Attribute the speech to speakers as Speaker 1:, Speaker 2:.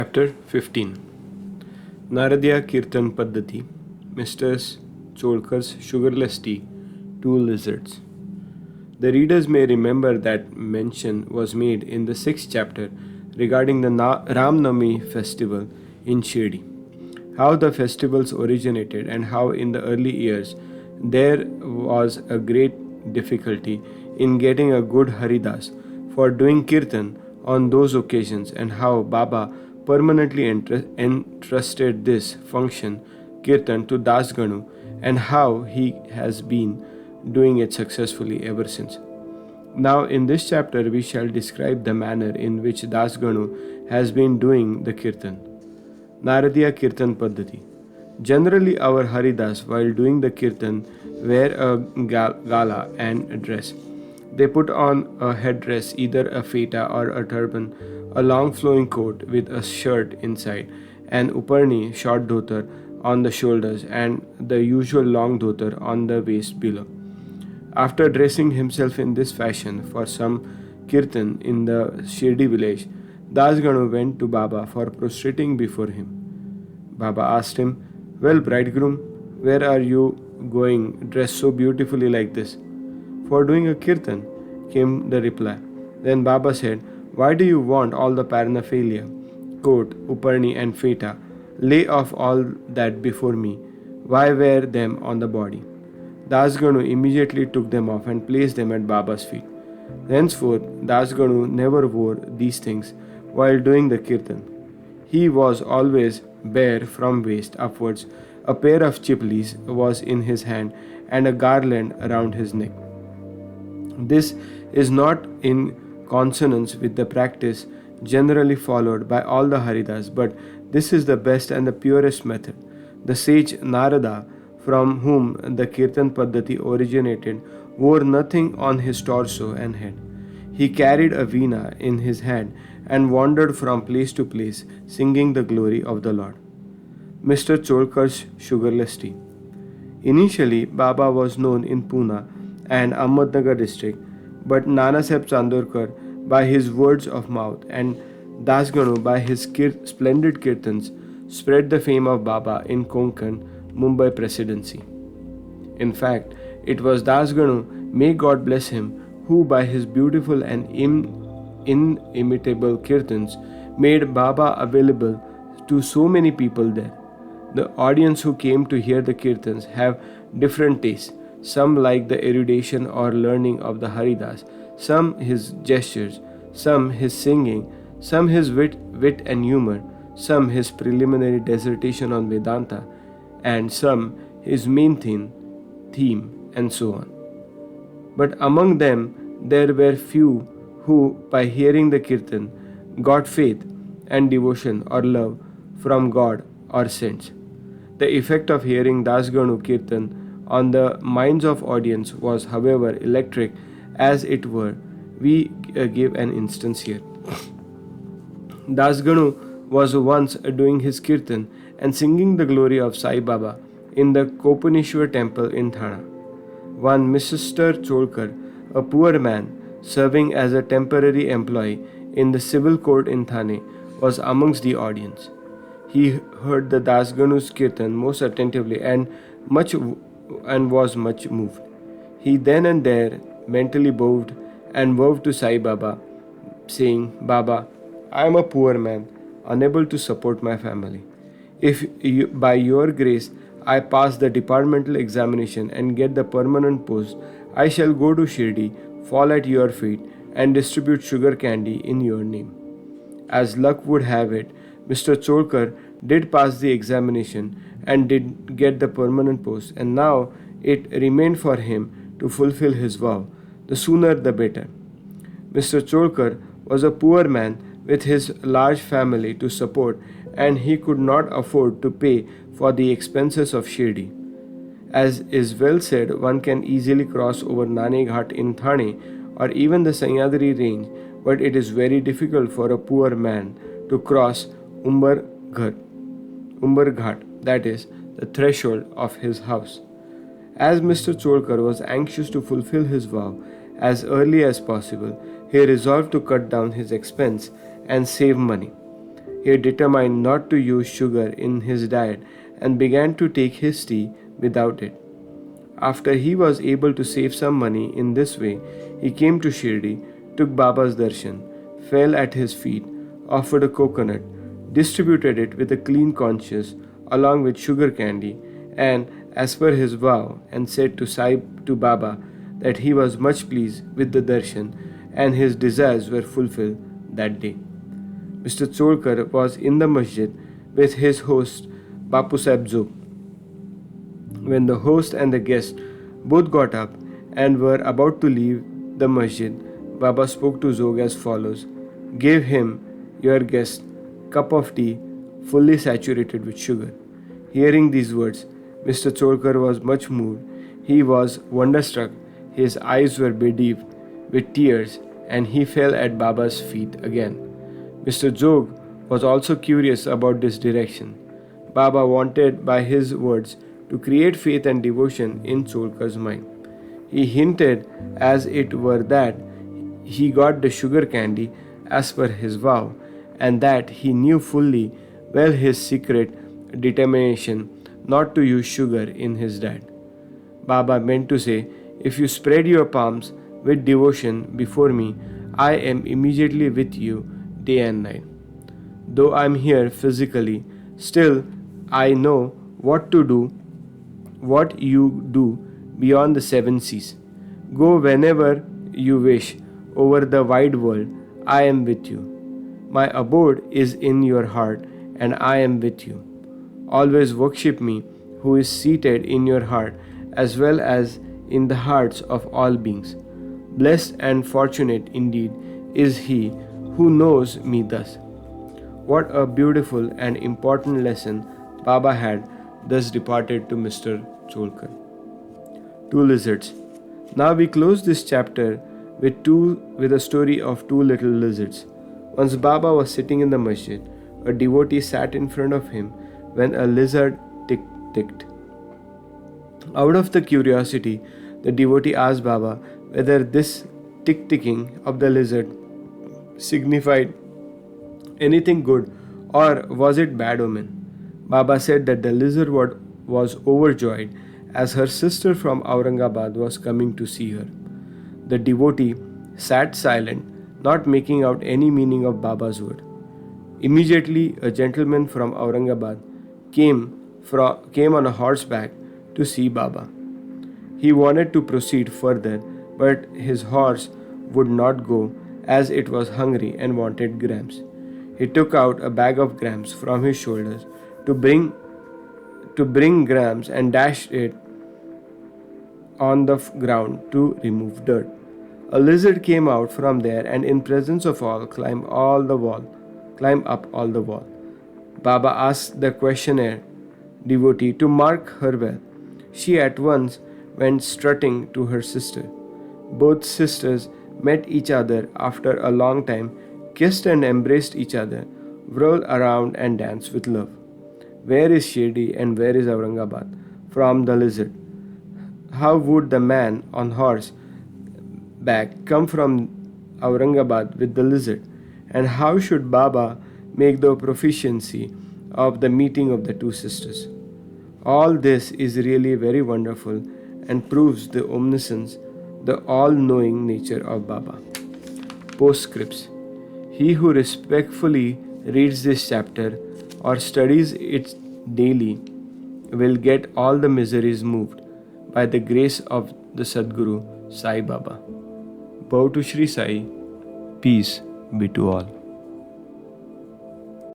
Speaker 1: Chapter 15. Naradiya Kirtan Paddhati, Mr. Cholkar's Sugarless Tea, Two Lizards. The readers may remember that mention was made in the 6th chapter regarding the Ramnami festival in Shirdi. How the festivals originated and how in the early years there was a great difficulty in getting a good Haridas for doing Kirtan on those occasions, and how Baba permanently entrusted this function, Kirtan, to Das Ganu, and how he has been doing it successfully ever since. Now, in this chapter, we shall describe the manner in which Das Ganu has been doing the Kirtan. Naradiya Kirtan Paddhati. Generally, our Haridas, while doing the Kirtan, wear a gala and a dress. They put on a headdress, either a feta or a turban, a long flowing coat with a shirt inside, an uparni short dhotar on the shoulders, and the usual long dhotar on the waist below. After dressing himself in this fashion for some kirtan in the Shirdi village, Das Ganu went to Baba for prostrating before him. Baba asked him, "Well, bridegroom, where are you going dressed so beautifully like this?" "For doing a kirtan," came the reply. Then Baba said, "Why do you want all the paraphernalia, coat, uparni and feta? Lay off all that before me. Why wear them on the body?" Das Ganu immediately took them off and placed them at Baba's feet. Thenceforth, Das Ganu never wore these things while doing the kirtan. He was always bare from waist upwards. A pair of chiplis was in his hand and a garland around his neck. This is not in consonance with the practice generally followed by all the Haridas, but this is the best and the purest method. The sage Narada, from whom the Kirtan Paddhati originated, wore nothing on his torso and head. He carried a veena in his hand and wandered from place to place, singing the glory of the Lord. Mr. Cholkar's Sugarless Tea. Initially, Baba was known in Pune and Ahmednagar district, but Nanasaheb Chandorkar by his words of mouth and Das Ganu by his splendid kirtans spread the fame of Baba in Konkan, Mumbai Presidency. In fact, it was Das Ganu, may God bless him, who by his beautiful and inimitable kirtans made Baba available to so many people there. The audience who came to hear the kirtans have different tastes. Some like the erudition or learning of the Haridas, some his gestures, some his singing, some his wit and humor, some his preliminary dissertation on Vedanta, and some his main theme, and so on. But among them there were few who, by hearing the kirtan, got faith and devotion or love from God or saints. The effect of hearing Das Ganu kirtan on the minds of audience was, however, electric as it were. We give an instance here. Das Ganu was once doing his kirtan and singing the glory of Saibaba in the Kopanishwar temple in Thana. One Mr. Cholkar, a poor man serving as a temporary employee in the civil court in Thane, was amongst the audience. He heard the Das Ganu's kirtan most attentively and was much moved. He then and there mentally bowed and vowed to Sai Baba, saying, "Baba, I am a poor man, unable to support my family. If by your grace I pass the departmental examination and get the permanent post, I shall go to Shirdi, fall at your feet, and distribute sugar candy in your name." As luck would have it, Mr. Cholkar did pass the examination and did get the permanent post, and now it remained for him to fulfill his vow, the sooner the better. Mr. Cholkar was a poor man with his large family to support, and he could not afford to pay for the expenses of Shirdi. As is well said, one can easily cross over Nane Ghat in Thane or even the Sahyadri range, but it is very difficult for a poor man to cross Umbar Ghat, that is, the threshold of his house. As Mr. Cholkar was anxious to fulfill his vow as early as possible, he resolved to cut down his expense and save money. He determined not to use sugar in his diet and began to take his tea without it. After he was able to save some money in this way, he came to Shirdi, took Baba's darshan, fell at his feet, offered a coconut, distributed it with a clean conscience along with sugar candy, and as per his vow, and said to Baba that he was much pleased with the darshan and his desires were fulfilled that day. Mr. Cholkar was in the masjid with his host Bapu Sahib Zog. When the host and the guest both got up and were about to leave the masjid, Baba spoke to Zog as follows: "Give him, your guest, cup of tea fully saturated with sugar." Hearing these words, Mr. Cholkar was much moved. He was wonderstruck. His eyes were bedewed with tears and he fell at Baba's feet again. Mr. Zog was also curious about this direction. Baba wanted by his words to create faith and devotion in Cholkar's mind. He hinted as it were that he got the sugar candy as per his vow, and that he knew fully well his secret determination not to use sugar in his diet. Baba meant to say, "If you spread your palms with devotion before me, I am immediately with you day and night. Though I am here physically, still I know what to do, what you do beyond the 7 seas. Go whenever you wish over the wide world, I am with you. My abode is in your heart and I am with you. Always worship me who is seated in your heart as well as in the hearts of all beings. Blessed and fortunate indeed is he who knows me thus." What a beautiful and important lesson Baba had thus departed to Mr. Cholkar. Two lizards. Now we close this chapter with a story of two little lizards. Once Baba was sitting in the masjid. A devotee sat in front of him when a lizard ticked. Out of the curiosity, the devotee asked Baba whether this ticking of the lizard signified anything good or was it bad omen. Baba said that the lizard was overjoyed as her sister from Aurangabad was coming to see her. The devotee sat silent, not making out any meaning of Baba's word. Immediately, a gentleman from Aurangabad came on a horseback to see Baba. He wanted to proceed further, but his horse would not go as it was hungry and wanted grams. He took out a bag of grams from his shoulders to bring grams and dashed it on the ground to remove dirt. A lizard came out from there and in presence of all climbed up all the wall. Baba asked the questioner devotee to mark her well. She at once went strutting to her sister. Both sisters met each other after a long time, kissed and embraced each other, whirled around and danced with love. Where is Shirdi and where is Aurangabad? From the lizard. How would the man on horse back come from Aurangabad with the lizard? And how should Baba make the proficiency of the meeting of the two sisters? All this is really very wonderful and proves the omniscience, the all-knowing nature of Baba. Postscripts. He who respectfully reads this chapter or studies it daily will get all the miseries moved by the grace of the Sadguru Sai Baba. Bow to Shri Sai. Peace be to all.